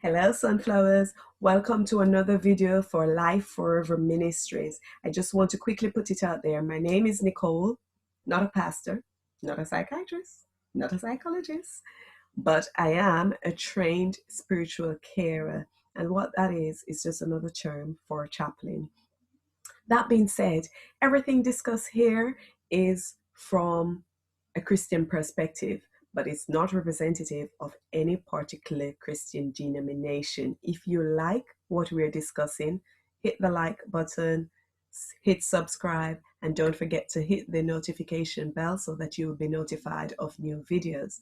Hello, sunflowers. Welcome to another video for Life Forever Ministries. I just want to quickly put it out there. My name is Nicole, not a pastor, not a psychiatrist, not a psychologist, but I am a trained spiritual carer. And what that is just another term for chaplain. That being said, everything discussed here is from a Christian perspective, but it's not representative of any particular Christian denomination. If you like what we're discussing, hit the like button, hit subscribe, and don't forget to hit the notification bell so that you will be notified of new videos.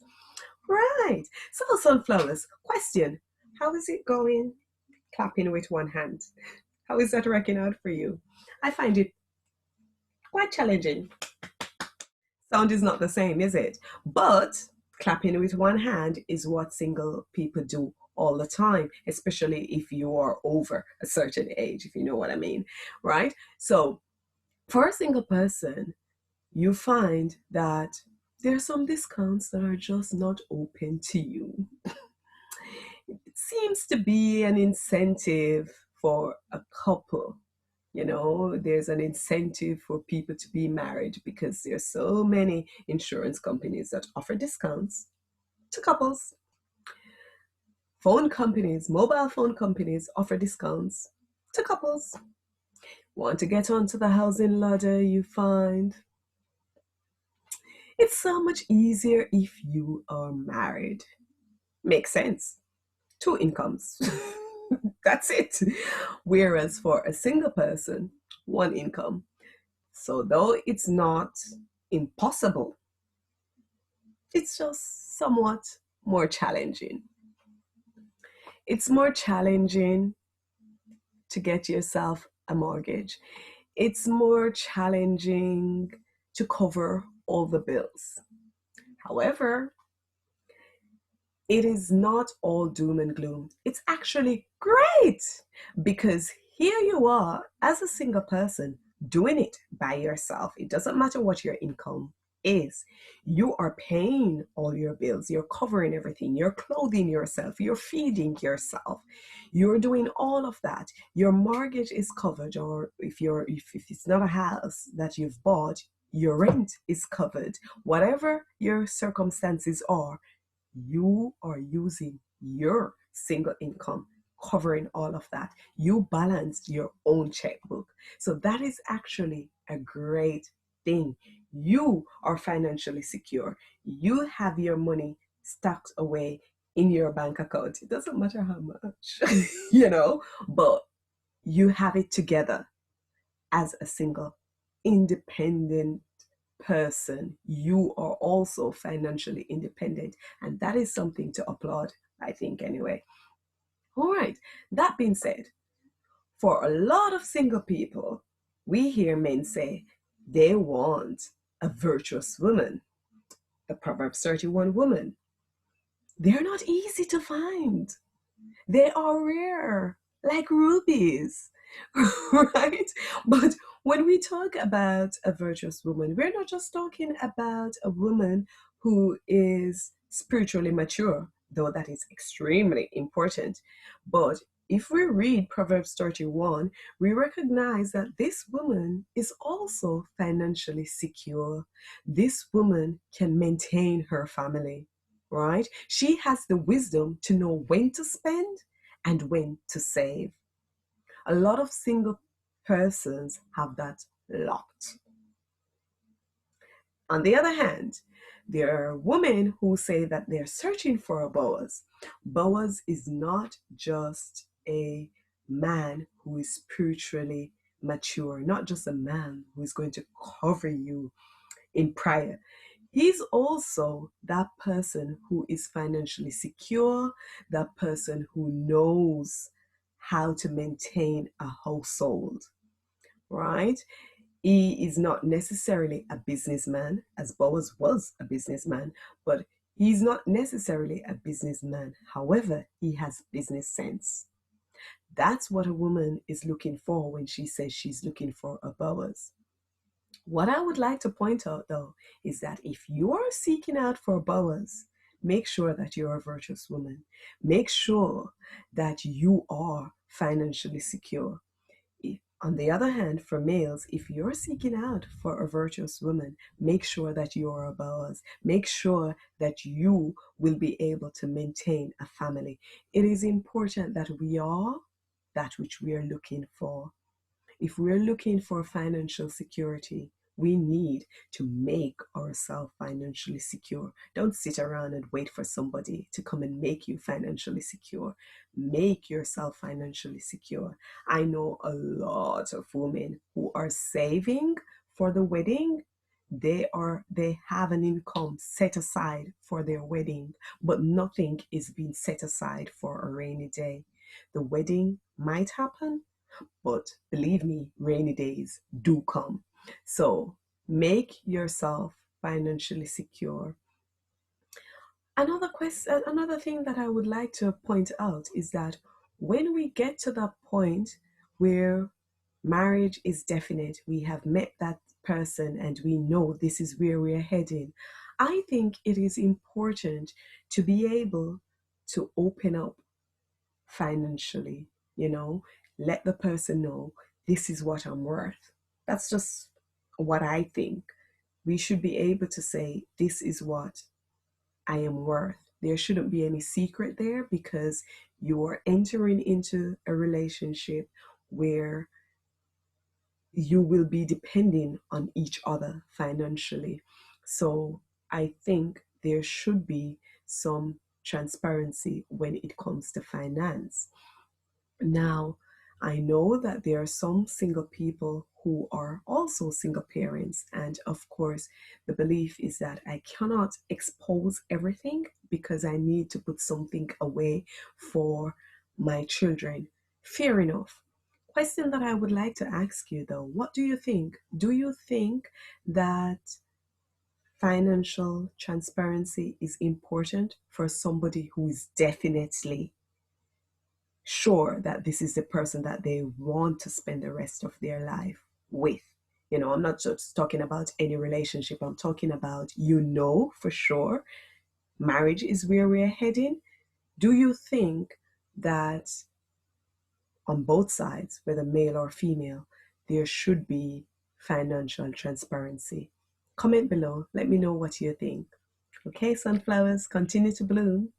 Right. So, sunflowers, question: how is it going clapping with one hand? How is that working out for you? I find it quite challenging. Sound is not the same, is it? But clapping with one hand is what single people do all the time, especially if you are over a certain age, if you know what I mean, right? So for a single person, you find that there are some discounts that are just not open to you. It seems to be an incentive for a couple. There's an incentive for people to be married because there's so many insurance companies that offer discounts to couples. Mobile phone companies offer discounts to couples. Want to get onto the housing ladder, you find it's so much easier if you are married. Makes sense. Two incomes. That's it. Whereas for a single person, one income. So though it's not impossible, it's just somewhat more challenging. It's more challenging to get yourself a mortgage. It's more challenging to cover all the bills. However, it is not all doom and gloom. It's actually great because here you are as a single person doing it by yourself. It doesn't matter what your income is. You are paying all your bills. You're covering everything. You're clothing yourself. You're feeding yourself. You're doing all of that. Your mortgage is covered, or if it's not a house that you've bought, your rent is covered. Whatever your circumstances are, you are using your single income covering all of that. You balanced your own checkbook. So that is actually a great thing. You are financially secure. You have your money stacked away in your bank account. It doesn't matter how much, but you have it together as a single independent person. You are also financially independent, and that is something to applaud, I think, anyway. All right, that being said, for a lot of single people, we hear men say they want a virtuous woman, the Proverbs 31 woman. They're not easy to find. They are rare, like rubies, right? But when we talk about a virtuous woman, we're not just talking about a woman who is spiritually mature, though that is extremely important. But if we read Proverbs 31, we recognize that this woman is also financially secure. This woman can maintain her family, right? She has the wisdom to know when to spend and when to save. A lot of single persons have that locked. On the other hand, there are women who say that they're searching for a Boaz. Boaz is not just a man who is spiritually mature, not just a man who is going to cover you in prayer. He's also that person who is financially secure, that person who knows how to maintain a household, right? He is not necessarily a businessman, as Boaz was a businessman, but he's not necessarily a businessman. However, he has business sense. That's what a woman is looking for when she says she's looking for a Boaz. What I would like to point out, though, is that if you are seeking out for Boaz, make sure that you're a virtuous woman. Make sure that you are financially secure. On the other hand, for males, if you're seeking out for a virtuous woman, make sure that you're a boss. Make sure that you will be able to maintain a family. It is important that we are that which we are looking for. If we're looking for financial security, we need to make ourselves financially secure. Don't sit around and wait for somebody to come and make you financially secure. Make yourself financially secure. I know a lot of women who are saving for the wedding. They have an income set aside for their wedding, but nothing is being set aside for a rainy day. The wedding might happen, but believe me, rainy days do come. So make yourself financially secure. Another thing that I would like to point out is that when we get to that point where marriage is definite, we have met that person and we know this is where we're heading, I think it is important to be able to open up financially, you know, let the person know this is what I'm worth. That's just what I think. We should be able to say, this is what I am worth. There shouldn't be any secret there because you are entering into a relationship where you will be depending on each other financially. So I think there should be some transparency when it comes to finance. Now, I know that there are some single people who are also single parents, and of course, the belief is that I cannot expose everything because I need to put something away for my children. Fair enough. Question that I would like to ask you though, what do you think? Do you think that financial transparency is important for somebody who is definitely sure that this is the person that they want to spend the rest of their life with? You know, I'm not just talking about any relationship, I'm talking about, you know, for sure, marriage is where we're heading. Do you think that on both sides, whether male or female, there should be financial transparency? Comment below, let me know what you think. Okay, sunflowers, continue to bloom.